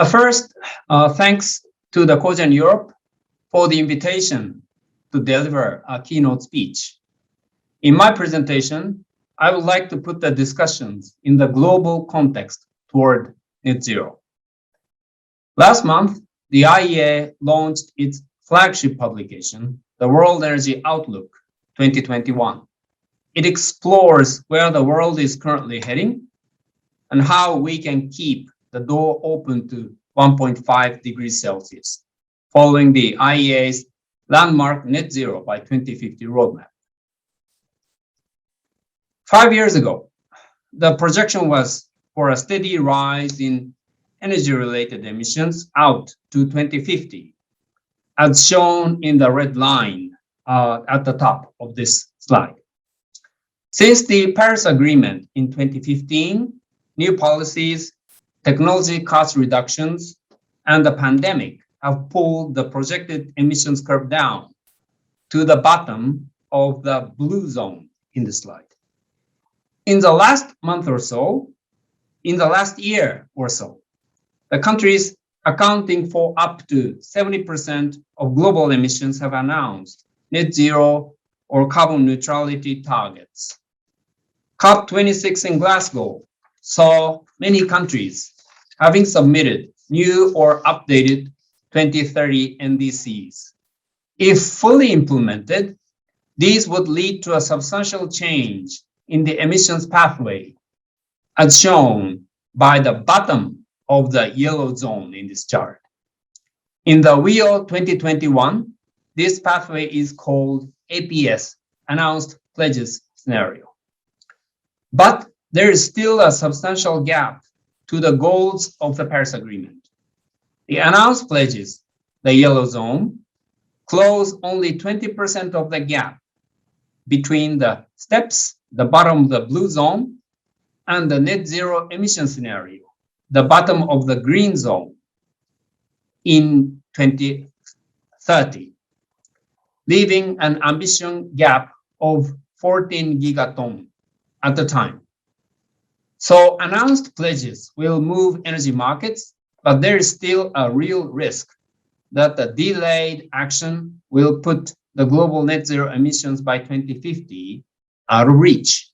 First, thanks to the COGEN Europe for the invitation to deliver a keynote speech. In my presentation, I would like to put the discussions in the global context toward net zero. Last month, the IEA launched its flagship publication, the World Energy Outlook 2021. It explores where the world is currently heading and how we can keep the door open to 1.5 degrees Celsius, following the IEA's landmark net zero by 2050 roadmap. 5 years ago, the projection was for a steady rise in energy-related emissions out to 2050, as shown in the red line at the top of this slide. Since the Paris Agreement in 2015, new policies, technology cost reductions, and the pandemic have pulled the projected emissions curve down to the bottom of the blue zone in the slide. In the last month or so, in the last year or so, the countries accounting for up to 70% of global emissions have announced net zero or carbon neutrality targets. COP26 in Glasgow saw many countries having submitted new or updated 2030 NDCs. If fully implemented, these would lead to a substantial change in the emissions pathway, as shown by the bottom of the yellow zone in this chart. In the Rio 2021, this pathway is called APS, Announced Pledges Scenario. But there is still a substantial gap to the goals of the Paris Agreement. The announced pledges, the yellow zone, close only 20% of the gap between the steps, the bottom of the blue zone, and the net zero emission scenario, the bottom of the green zone in 2030, leaving an ambition gap of 14 gigaton at the time. So announced pledges will move energy markets, but there is still a real risk that the delayed action will put the global net zero emissions by 2050 out of reach.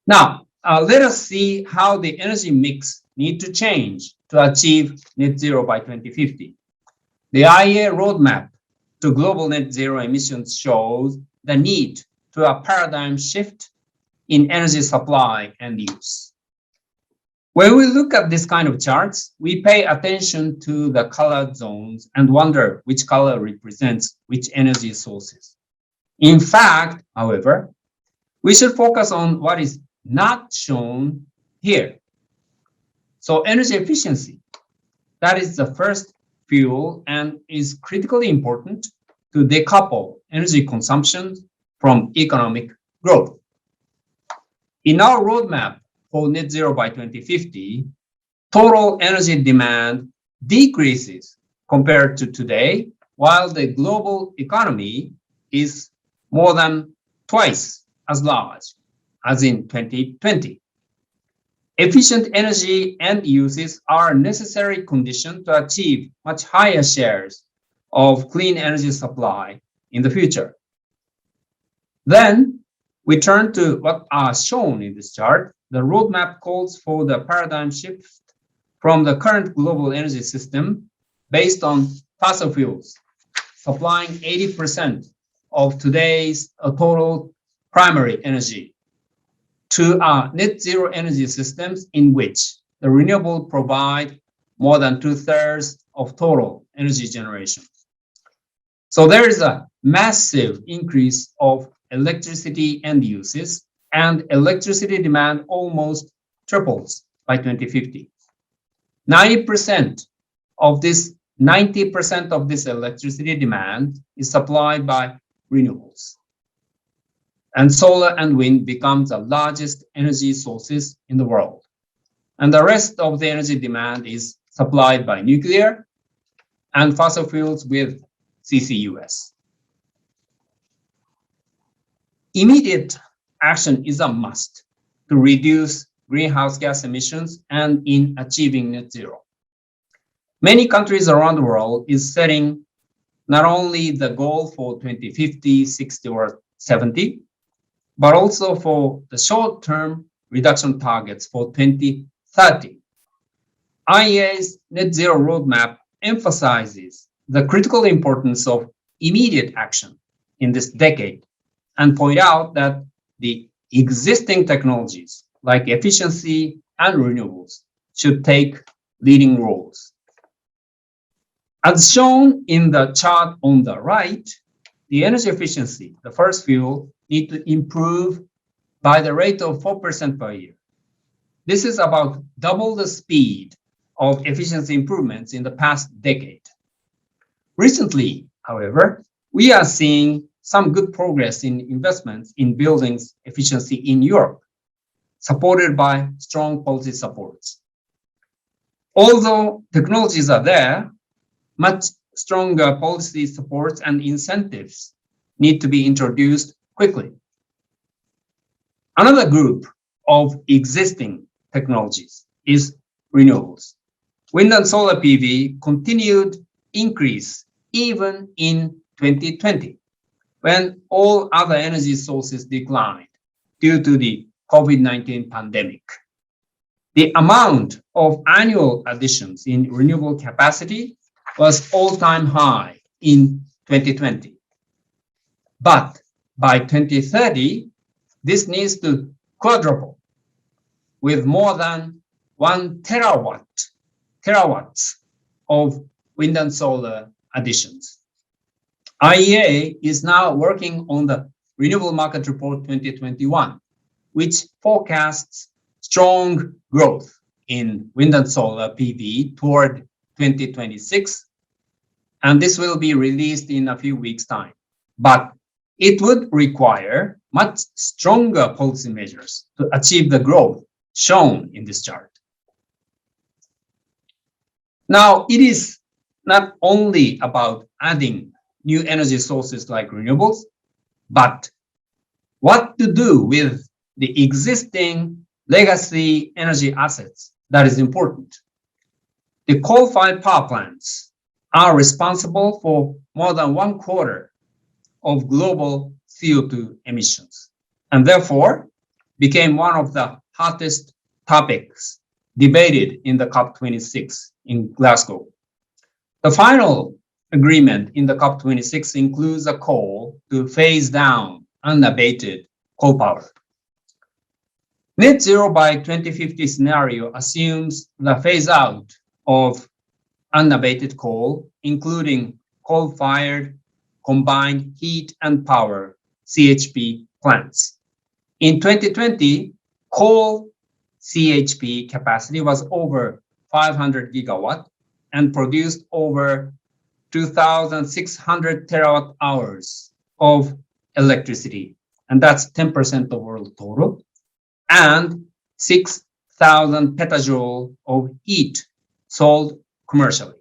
Now, let us see how the energy mix needs to change to achieve net zero by 2050. The IEA roadmap to global net zero emissions shows the need to a paradigm shift in energy supply and use. When we look at this kind of charts, we pay attention to the colored zones and wonder which color represents which energy sources. In fact, however, we should focus on what is not shown here. So energy efficiency, that is the first fuel and is critically important to decouple energy consumption from economic growth. In our roadmap for net zero by 2050, total energy demand decreases compared to today, while the global economy is more than twice as large as in 2020. Efficient energy end uses are a necessary condition to achieve much higher shares of clean energy supply in the future. Then we turn to what are shown in this chart. The roadmap calls for the paradigm shift from the current global energy system based on fossil fuels, supplying 80% of today's total primary energy, to net zero energy systems in which the renewable provide more than 2/3 of total energy generation. So there is a massive increase of electricity end uses, and electricity demand almost triples by 2050. 90% of this 90% of this electricity demand is supplied by renewables. And solar and wind becomes the largest energy sources in the world. And the rest of the energy demand is supplied by nuclear and fossil fuels with CCUS. Immediate action is a must to reduce greenhouse gas emissions and in achieving net zero. Many countries around the world is setting not only the goal for 2050, 60, or 70, but also for the short-term reduction targets for 2030. IEA's net zero roadmap emphasizes the critical importance of immediate action in this decade and point out that the existing technologies like efficiency and renewables should take leading roles. As shown in the chart on the right, the energy efficiency, the first fuel, need to improve by the rate of 4% per year. This is about double the speed of efficiency improvements in the past decade. Recently, however, we are seeing some good progress in investments in buildings efficiency in Europe, supported by strong policy supports. Although technologies are there, much stronger policy supports and incentives need to be introduced quickly. Another group of existing technologies is renewables. Wind and solar PV continued increase even in 2020, when all other energy sources declined due to the COVID-19 pandemic. The amount of annual additions in renewable capacity was all-time high in 2020. But by 2030, this needs to quadruple with more than 1 terawatts of wind and solar additions. IEA is now working on the Renewable Market Report 2021, which forecasts strong growth in wind and solar PV toward 2026, and this will be released in a few weeks' time. But it would require much stronger policy measures to achieve the growth shown in this chart. Now, it is not only about adding new energy sources like renewables, but what to do with the existing legacy energy assets that is important. The coal-fired power plants are responsible for more than 1/4 of global CO2 emissions, and therefore became one of the hottest topics debated in the COP26 in Glasgow. The final agreement in the COP26 includes a call to phase down unabated coal power. Net zero by 2050 scenario assumes the phase out of unabated coal, including coal-fired combined heat and power CHP plants. In 2020, coal CHP capacity was over 500 gigawatt and produced over 2,600 terawatt hours of electricity, and that's 10% of world total, and 6,000 petajoule of heat sold commercially.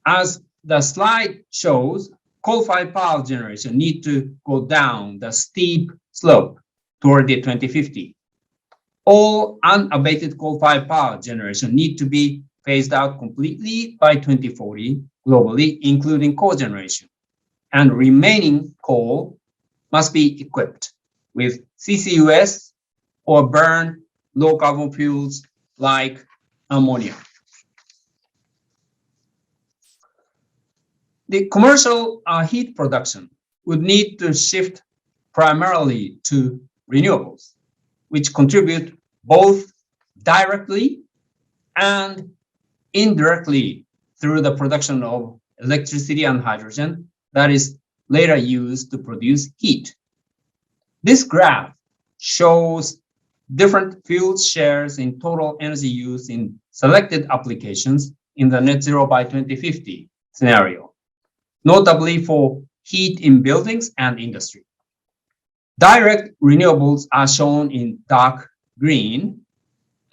As the slide shows, coal-fired power generation need to go down the steep slope toward the 2050. All unabated coal-fired power generation need to be phased out completely by 2040 globally, including cogeneration. And remaining coal must be equipped with CCUS or burn low carbon fuels like ammonia. The commercial heat production would need to shift primarily to renewables, which contribute both directly and indirectly through the production of electricity and hydrogen that is later used to produce heat. This graph shows different fuel shares in total energy use in selected applications in the net zero by 2050 scenario, notably for heat in buildings and industry. Direct renewables are shown in dark green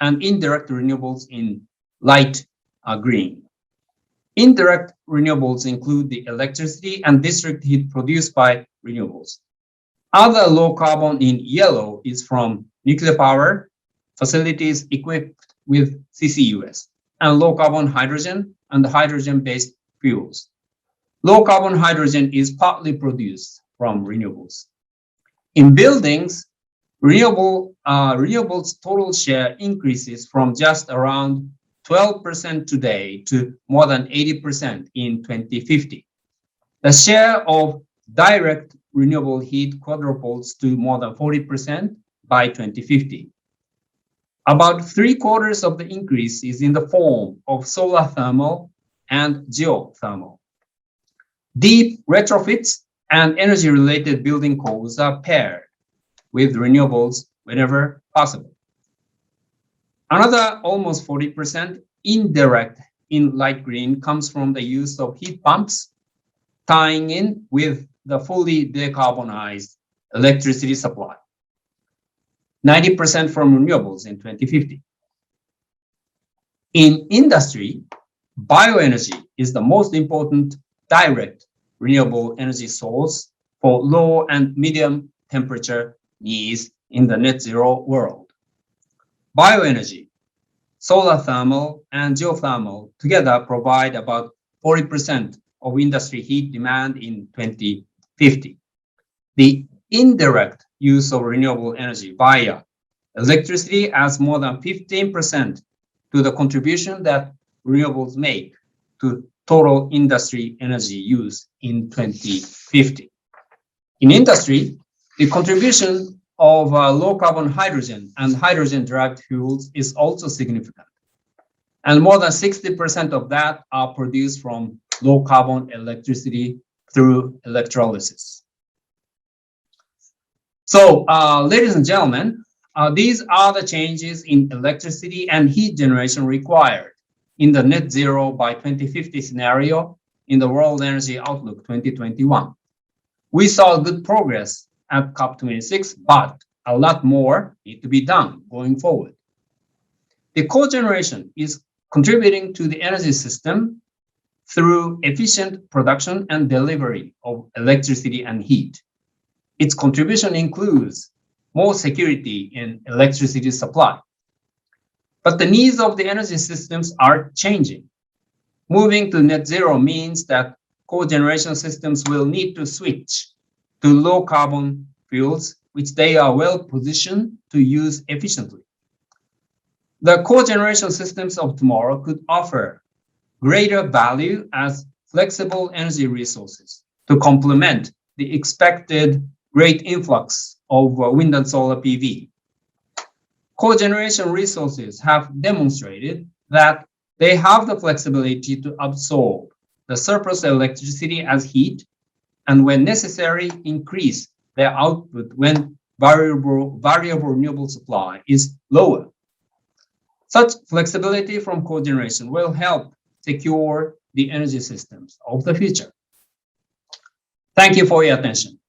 and indirect renewables in light green. Indirect renewables include the electricity and district heat produced by renewables. Other low carbon in yellow is from nuclear power facilities equipped with CCUS, and low carbon hydrogen and hydrogen-based fuels. Low carbon hydrogen is partly produced from renewables. In buildings, renewables total share increases from just around 12% today to more than 80% in 2050. The share of direct renewable heat quadruples to more than 40% by 2050. About 3/4 of the increase is in the form of solar thermal and geothermal. Deep retrofits and energy-related building codes are paired with renewables whenever possible. Another almost 40% indirect in light green comes from the use of heat pumps, tying in with the fully decarbonized electricity supply. 90% from renewables in 2050. In industry, bioenergy is the most important direct renewable energy source for low and medium temperature needs in the net zero world. Bioenergy, solar thermal, and geothermal together provide about 40% of industry heat demand in 2050. The indirect use of renewable energy via electricity adds more than 15% to the contribution that renewables make to total industry energy use in 2050. In industry, the contribution of low carbon hydrogen and hydrogen-derived fuels is also significant. And more than 60% of that are produced from low carbon electricity through electrolysis. So, ladies and gentlemen, these are the changes in electricity and heat generation required in the net zero by 2050 scenario in the World Energy Outlook 2021. We saw good progress at COP26, but a lot more needs to be done going forward. The cogeneration is contributing to the energy system through efficient production and delivery of electricity and heat. Its contribution includes more security in electricity supply. But the needs of the energy systems are changing. Moving to net zero means that cogeneration systems will need to switch to low carbon fuels, which they are well positioned to use efficiently. The cogeneration systems of tomorrow could offer greater value as flexible energy resources to complement the expected great influx of wind and solar PV. Cogeneration resources have demonstrated that they have the flexibility to absorb the surplus electricity as heat, and when necessary, increase their output when variable renewable supply is lower. Such flexibility from cogeneration will help secure the energy systems of the future. Thank you for your attention.